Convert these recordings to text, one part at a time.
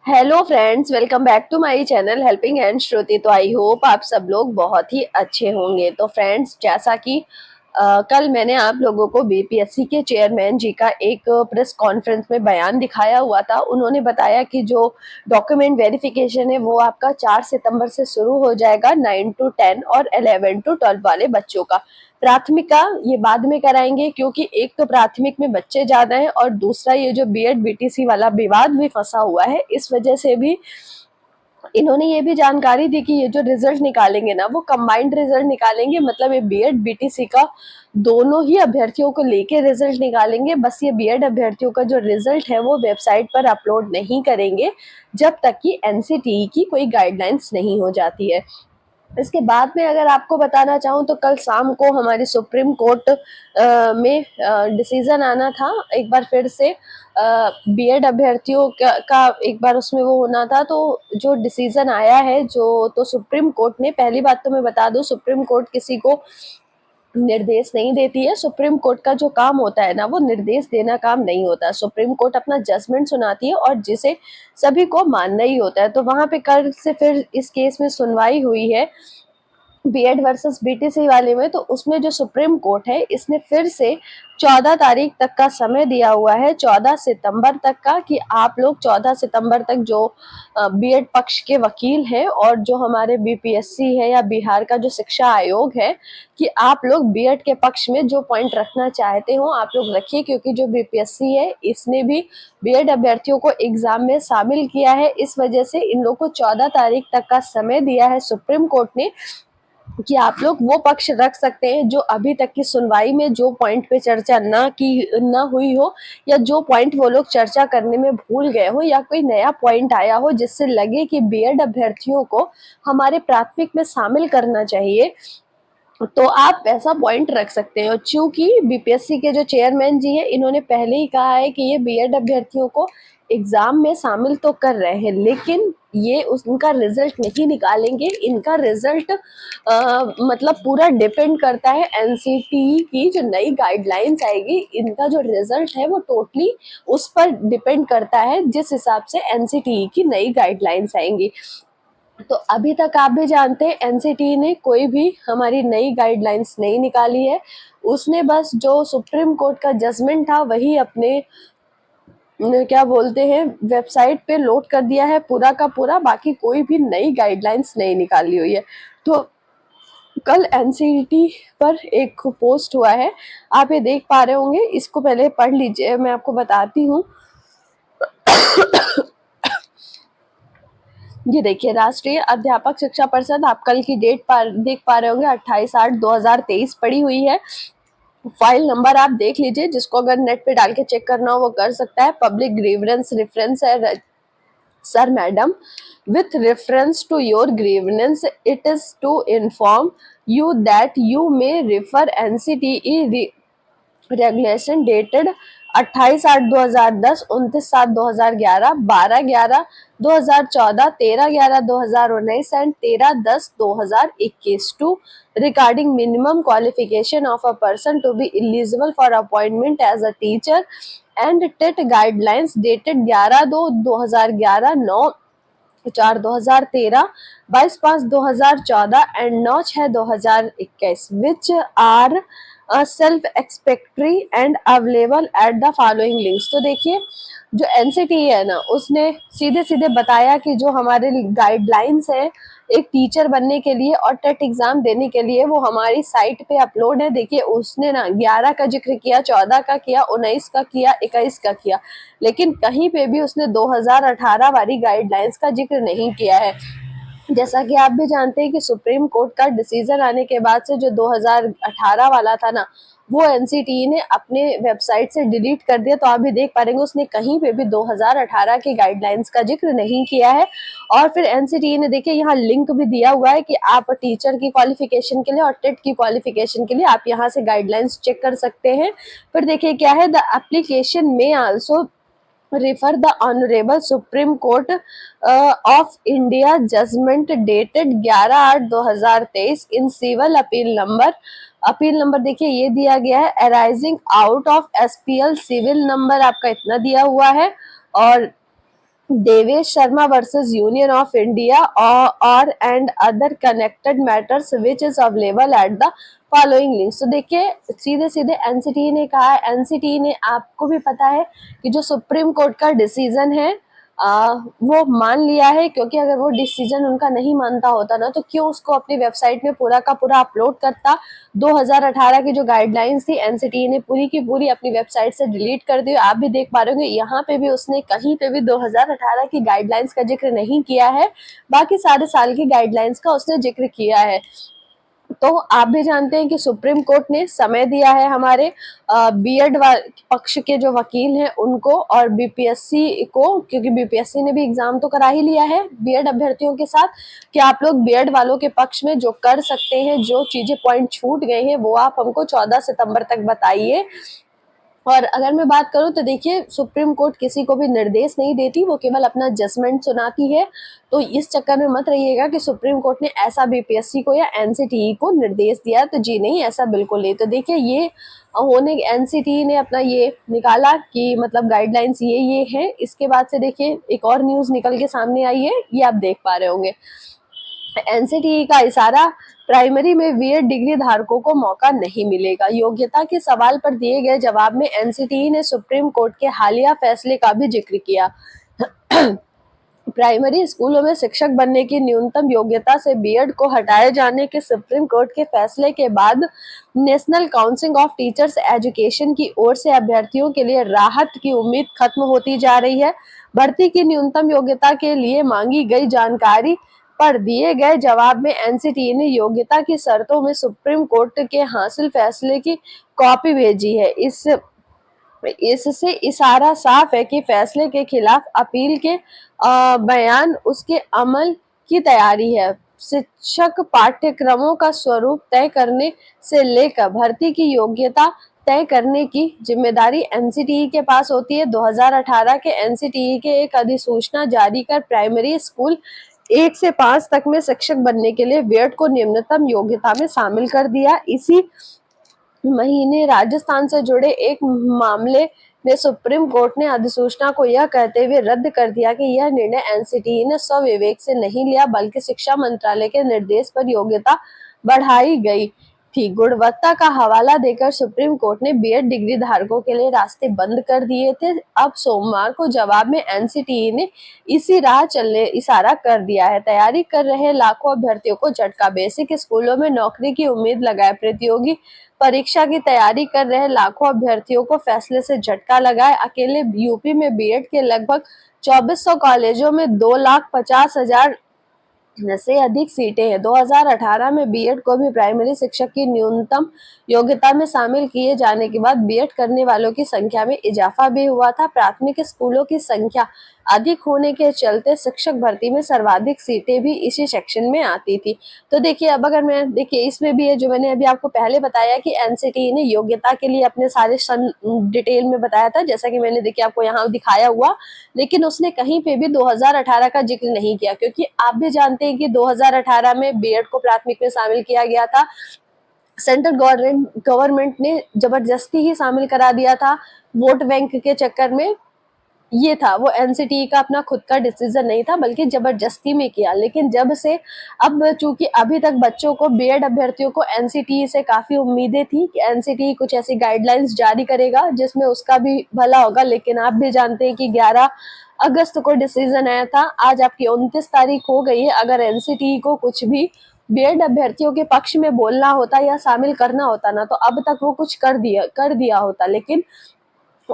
Hello friends, welcome back to my channel helping hand Shruti. तो I hope आप सब लोग बहुत ही अच्छे होंगे। तो फ्रेंड्स, जैसा कि कल मैंने आप लोगों को बीपीएससी के चेयरमैन जी का एक प्रेस कॉन्फ्रेंस में बयान दिखाया हुआ था। उन्होंने बताया कि जो डॉक्यूमेंट वेरिफिकेशन है वो आपका 4 सितंबर से शुरू हो जाएगा 9 to 10 और 11 to 12 वाले बच्चों का। प्राथमिक का ये बाद में कराएंगे, क्योंकि एक तो प्राथमिक में बच्चे ज्यादा हैं और दूसरा ये जो बीएड बीटीसी वाला विवाद भी फंसा हुआ है, इस वजह से भी इन्होंने ये भी जानकारी दी कि ये जो रिजल्ट निकालेंगे ना, वो कंबाइंड रिजल्ट निकालेंगे। मतलब ये बीएड बीटीसी का दोनों ही अभ्यर्थियों को लेके रिजल्ट निकालेंगे। बस ये बीएड अभ्यर्थियों का जो रिजल्ट है वो वेबसाइट पर अपलोड नहीं करेंगे जब तक कि एनसीटीई की कोई गाइडलाइंस नहीं हो जाती है। इसके बाद में अगर आपको बताना चाहूँ तो कल शाम को हमारी सुप्रीम कोर्ट में डिसीजन आना था। एक बार फिर से बीएड अभ्यर्थियों का एक बार उसमें वो होना था। तो जो डिसीजन आया है, जो तो सुप्रीम कोर्ट ने, पहली बात तो मैं बता दूं, सुप्रीम कोर्ट किसी को निर्देश नहीं देती है। सुप्रीम कोर्ट का जो काम होता है ना, वो निर्देश देना काम नहीं होता। सुप्रीम कोर्ट अपना जजमेंट सुनाती है और जिसे सभी को मानना ही होता है। तो वहां पे कल से फिर इस केस में सुनवाई हुई है बीएड वर्सेस बीटीसी वाले में। तो उसमें जो सुप्रीम कोर्ट है, इसने फिर से 14 तारीख तक का समय दिया हुआ है, 14 सितंबर तक का, कि आप लोग 14 सितंबर तक जो बीएड पक्ष के वकील हैं और जो हमारे बीपीएससी है या बिहार का जो शिक्षा आयोग है, कि आप लोग बीएड के पक्ष में जो पॉइंट रखना चाहते हो आप लोग रखिए। क्योंकि जो बीपीएससी है, इसने भी बीएड अभ्यर्थियों को एग्जाम में शामिल किया है। इस वजह से इन लोग को 14 तारीख तक का समय दिया है सुप्रीम कोर्ट ने, कि आप लोग वो पक्ष रख सकते हैं जो अभी तक की सुनवाई में जो पॉइंट पे चर्चा ना हुई हो, या जो पॉइंट वो लोग चर्चा करने में भूल गए हो, या कोई नया पॉइंट आया हो जिससे लगे कि बीएड अभ्यर्थियों को हमारे प्राथमिक में शामिल करना चाहिए, तो आप वैसा पॉइंट रख सकते हो। चूंकि बीपीएससी के जो चेयरमैन जी है, इन्होंने पहले ही कहा है कि ये बीएड अभ्यर्थियों को एग्जाम में शामिल तो कर रहे हैं, लेकिन ये उनका रिजल्ट नहीं निकालेंगे। इनका रिजल्ट मतलब पूरा डिपेंड करता है एनसीटीई की जो नई गाइडलाइंस आएगी। इनका जो रिजल्ट है वो टोटली उस पर डिपेंड करता है, जिस हिसाब से एनसीटीई की नई गाइडलाइंस आएंगी। तो अभी तक आप भी जानते हैं एनसीटीई ने कोई भी हमारी नई गाइडलाइंस नहीं निकाली है। उसने बस जो सुप्रीम कोर्ट का जजमेंट था वही अपने क्या बोलते हैं वेबसाइट पे लोड कर दिया है पूरा का पूरा। बाकी कोई भी नई गाइडलाइंस नहीं निकाली हुई है। तो कल एनसीटी पर एक पोस्ट हुआ है, आप ये देख पा रहे होंगे, इसको पहले पढ़ लीजिए, मैं आपको बताती हूँ। ये देखिए, राष्ट्रीय अध्यापक शिक्षा परिषद, आप कल की डेट देख पा रहे होंगे, 28/8/2023 पड़ी हुई है। फाइल नंबर आप देख लीजिए, जिसको अगर नेट पे डाल के चेक करना हो वो कर सकता है। पब्लिक ग्रीवेंस रेफरेंस है, sir madam, with reference to your grievance, it is to inform you that you may refer NCTE regulation dated 28/8/2010, 29/7/2011, 12/11/2014, 13/11/2019 and 13/10/2021 to regarding minimum qualification of a person to be eligible for appointment as a teacher and TET guidelines dated 11/2/2011, 9/4/2013, 22/5/2014 and 9/6/2021 which are self explanatory and available at the following links. तो देखिए, जो NCT है ना, उसने सीधे सीधे बताया कि जो हमारे गाइडलाइंस है एक टीचर बनने के लिए और टेट एग्जाम देने के लिए, वो हमारी साइट पे अपलोड है। देखिए, उसने ना 11 का जिक्र किया, 14 का किया, 19 का किया, 21 का किया, लेकिन कहीं पे भी उसने 2018 वाली गाइडलाइंस का जिक्र नहीं किया है। जैसा कि आप भी जानते हैं कि सुप्रीम कोर्ट का डिसीजन आने के बाद से जो 2018 वाला था ना, वो एनसीटीई ने अपने वेबसाइट से डिलीट कर दिया। तो आप भी देख पा रहे हैं, उसने कहीं पे भी 2018 की गाइडलाइंस का जिक्र नहीं किया है। और फिर एनसीटीई ने, देखिए, यहाँ लिंक भी दिया हुआ है कि आप टीचर की क्वालिफिकेशन के लिए और टेट की क्वालिफिकेशन के लिए आप यहाँ से गाइडलाइंस चेक कर सकते हैं। फिर देखिए क्या है, द एप्लीकेशन में also refer the Honorable Supreme Court of India judgment dated 11/8/2023 in civil appeal number देखिए ये दिया गया है, arising out of SPL civil number आपका इतना दिया हुआ है, और Devesh Sharma versus Union of India और and other connected matters which is available at the following links. तो देखिए सीधे सीधे एनसीटी ने कहा है, एनसीटी ने, आपको भी पता है कि जो सुप्रीम कोर्ट का डिसीजन है वो मान लिया है, क्योंकि अगर वो डिसीजन उनका नहीं मानता होता ना तो क्यों उसको अपनी वेबसाइट में पूरा का पूरा अपलोड करता। 2018 की जो गाइडलाइंस थी एनसीटी ने पूरी की पूरी अपनी वेबसाइट से डिलीट कर दी। आप भी देख पा रहे होंगे यहाँ पे भी उसने कहीं पे भी 2018 की गाइडलाइंस का जिक्र नहीं किया है, बाकी सारे साल की गाइडलाइंस का उसने जिक्र किया है। तो आप भी जानते हैं कि सुप्रीम कोर्ट ने समय दिया है हमारे बीएड पक्ष के जो वकील हैं उनको और बीपीएससी को, क्योंकि बीपीएससी ने भी एग्जाम तो करा ही लिया है बीएड अभ्यर्थियों के साथ, कि आप लोग बीएड वालों के पक्ष में जो कर सकते हैं, जो चीजें पॉइंट छूट गए हैं वो आप हमको 14 सितंबर तक बताइए। और अगर मैं बात करूं तो देखिए सुप्रीम कोर्ट किसी को भी निर्देश नहीं देती, वो केवल अपना जजमेंट सुनाती है। तो इस चक्कर में मत रहिएगा कि सुप्रीम कोर्ट ने ऐसा बीपीएससी को या एनसीटीई को निर्देश दिया, तो जी नहीं, ऐसा बिल्कुल नहीं। तो देखिए ये होने एनसीटीई ने अपना ये निकाला कि मतलब गाइडलाइंस ये है। इसके बाद से देखिए एक और न्यूज निकल के सामने आई है, ये आप देख पा रहे होंगे। एनसीटीई का इशारा, प्राइमरी में बीएड डिग्री धारकों को मौका नहीं मिलेगा। योग्यता के सवाल पर दिए गए जवाब में एनसीटीई ने सुप्रीम कोर्ट के हालिया फैसले का भी जिक्र किया। प्राइमरी स्कूलों में शिक्षक बनने की न्यूनतम योग्यता से बीएड को हटाए जाने के सुप्रीम कोर्ट के फैसले के बाद national council of teachers education की ओर से अभ्यर्थियों के लिए राहत की उम्मीद खत्म होती जा रही है। भर्ती की न्यूनतम योग्यता के लिए मांगी गई जानकारी पर दिए गए जवाब में एनसीटीई ने योग्यता की शर्तों में सुप्रीम कोर्ट के हासिल फैसले की कॉपी भेजी है। इससे इशारा साफ है कि फैसले के खिलाफ अपील के बयान उसके अमल की तैयारी है। शिक्षक पाठ्यक्रमों का स्वरूप तय करने से लेकर भर्ती की योग्यता तय करने की जिम्मेदारी एनसीटीई के पास होती है। 2018 के एनसीटीई के एक अधिसूचना जारी कर प्राइमरी स्कूल 1 से 5 तक में शिक्षक बनने के लिए बीएड को निम्नतम योग्यता में शामिल कर दिया। इसी महीने राजस्थान से जुड़े एक मामले में सुप्रीम कोर्ट ने अधिसूचना को यह कहते हुए रद्द कर दिया कि यह निर्णय एनसीटीई ने स्वविवेक से नहीं लिया, बल्कि शिक्षा मंत्रालय के निर्देश पर योग्यता बढ़ाई गई थी। गुणवत्ता का हवाला देकर सुप्रीम कोर्ट ने बीएड डिग्री धारकों के लिए रास्ते बंद कर दिए थे। अब सोमवार को जवाब में एनसीटीई ने इसी राह चलने इशारा कर दिया है। तैयारी कर रहे लाखों अभ्यर्थियों को झटका, बेसिक स्कूलों में नौकरी की उम्मीद लगाए। प्रतियोगी परीक्षा की तैयारी कर रहे लाखों अभ्यर्थियों को फैसले से झटका लगा है। अकेले यूपी में बीएड के लगभग 2400 कॉलेजों में 2,50,000 से अधिक सीटें हैं। 2018 में बीएड को भी प्राइमरी शिक्षक की न्यूनतम योग्यता में शामिल किए जाने के बाद बीएड करने वालों की संख्या में इजाफा भी हुआ था। प्राथमिक स्कूलों की संख्या अधिक होने के चलते शिक्षक भर्ती में सर्वाधिक सीटें भी इसी सेक्शन में आती थी। तो देखिए अब अगर मैं देखिए इसमें भी है जो मैंने अभी आपको पहले बताया कि एनसीटीई ने योग्यता के लिए अपने सारे डिटेल में बताया था, जैसा कि मैंने देखिए आपको यहाँ दिखाया हुआ, लेकिन उसने कहीं पे भी 2018 का जिक्र नहीं किया, क्योंकि आप भी जानते हैं कि 2018 में बीएड को प्राथमिक में शामिल किया गया था। सेंट्रल गवर्नमेंट ने जबरदस्ती ही शामिल करा दिया था वोट बैंक के चक्कर में। ये था वो एनसीटीई का अपना खुद का डिसीजन नहीं था, बल्कि जबरदस्ती में किया। लेकिन जब से अब चूंकि अभी तक बच्चों को बीएड अभ्यर्थियों को एनसीटीई से काफी उम्मीदें थी कि एनसीटीई कुछ ऐसी गाइडलाइंस जारी करेगा जिसमें उसका भी भला होगा, लेकिन आप भी जानते हैं कि 11 अगस्त को डिसीजन आया था। आज आपकी 29 तारीख हो गई है। अगर एनसीटीई को कुछ भी बीएड अभ्यर्थियों के पक्ष में बोलना होता या शामिल करना होता ना, तो अब तक वो कुछ कर दिया होता, लेकिन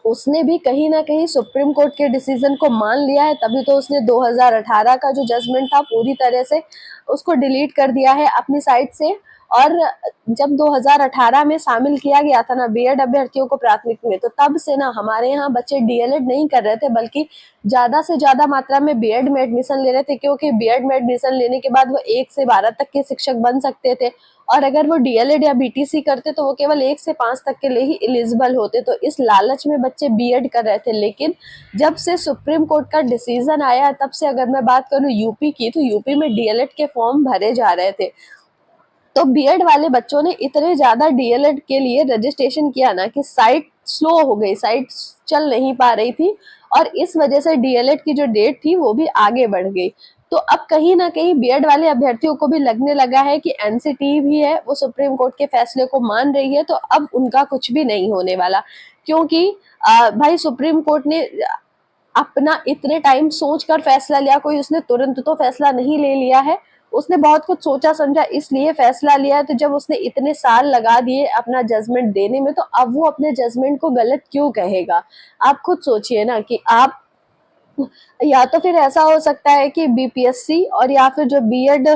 उसने भी कहीं ना कहीं सुप्रीम कोर्ट के डिसीजन को मान लिया है। तभी तो उसने 2018 का जो जजमेंट था पूरी तरह से उसको डिलीट कर दिया है अपनी साइट से। और जब 2018 में शामिल किया गया था ना बीएड अभ्यर्थियों को प्राथमिक में, तो तब से ना हमारे यहाँ बच्चे डीएलएड नहीं कर रहे थे, बल्कि ज्यादा से ज्यादा मात्रा में बीएड में एडमिशन ले रहे थे, क्योंकि बीएड में एडमिशन लेने के बाद वो 1 से 12 तक के शिक्षक बन सकते थे। और अगर वो डीएलएड या बीटीसी करते तो वो केवल 1 से 5 तक के लिए ही एलिजिबल होते। तो इस लालच में बच्चे बीएड कर रहे थे। लेकिन जब से सुप्रीम कोर्ट का डिसीजन आया तब से, अगर मैं बात करूं यूपी की, तो यूपी में डीएलएड के फॉर्म भरे जा रहे थे। तो बीएड वाले बच्चों ने इतने ज्यादा डीएलएड के लिए रजिस्ट्रेशन किया ना कि साइट स्लो हो गई, साइट चल नहीं पा रही थी। और इस वजह से डीएलएड की जो डेट थी वो भी आगे बढ़ गई। तो अब कहीं ना कहीं बीएड वाले अभ्यर्थियों को भी लगने लगा है कि एनसीटी भी है वो सुप्रीम कोर्ट के फैसले को मान रही है, तो अब उनका कुछ भी नहीं होने वाला। क्योंकि भाई सुप्रीम कोर्ट ने अपना इतने टाइम सोच कर फैसला लिया, कोई उसने तुरंत तो फैसला नहीं ले लिया है, उसने बहुत कुछ सोचा समझा इसलिए फैसला लिया है। तो जब उसने इतने साल लगा दिए अपना जजमेंट देने में, तो अब वो अपने जजमेंट को गलत क्यों कहेगा? आप खुद सोचिए ना कि आप, या तो फिर ऐसा हो सकता है कि बीपीएससी और या फिर जो बीएड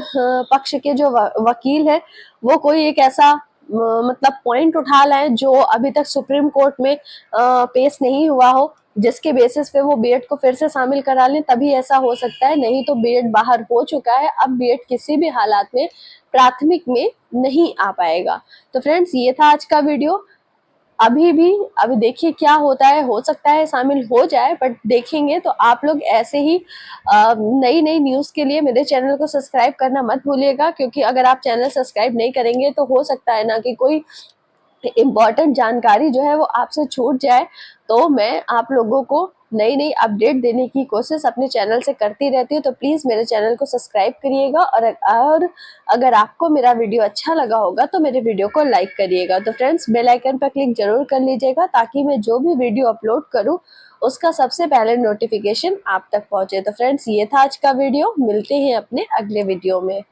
पक्ष के जो वकील है वो कोई एक ऐसा मतलब पॉइंट उठा लाए जो अभी तक सुप्रीम कोर्ट में पेश नहीं हुआ हो, जिसके बेसिस पे वो बीएड को फिर से शामिल करा लें, तभी ऐसा हो सकता है। नहीं तो बीएड बाहर हो चुका है, अब बीएड किसी भी हालात में प्राथमिक में नहीं आ पाएगा। तो फ्रेंड्स, ये था आज का वीडियो। अभी देखिए क्या होता है, हो सकता है शामिल हो जाए, बट देखेंगे। तो आप लोग ऐसे ही नई नई न्यूज के लिए मेरे चैनल को सब्सक्राइब करना मत भूलिएगा, क्योंकि अगर आप चैनल सब्सक्राइब नहीं करेंगे तो हो सकता है ना कि कोई इम्पोर्टेंट जानकारी जो है वो आपसे छूट जाए। तो मैं आप लोगों को नई नई अपडेट देने की कोशिश अपने चैनल से करती रहती हूँ। तो प्लीज मेरे चैनल को सब्सक्राइब करिएगा, और अगर आपको मेरा वीडियो अच्छा लगा होगा तो मेरे वीडियो को लाइक करिएगा। तो फ्रेंड्स, बेल आइकन पर क्लिक जरूर कर लीजिएगा, ताकि मैं जो भी वीडियो अपलोड करूँ उसका सबसे पहले नोटिफिकेशन आप तक पहुंचे। तो फ्रेंड्स, ये था आज का वीडियो, मिलते हैं अपने अगले वीडियो में।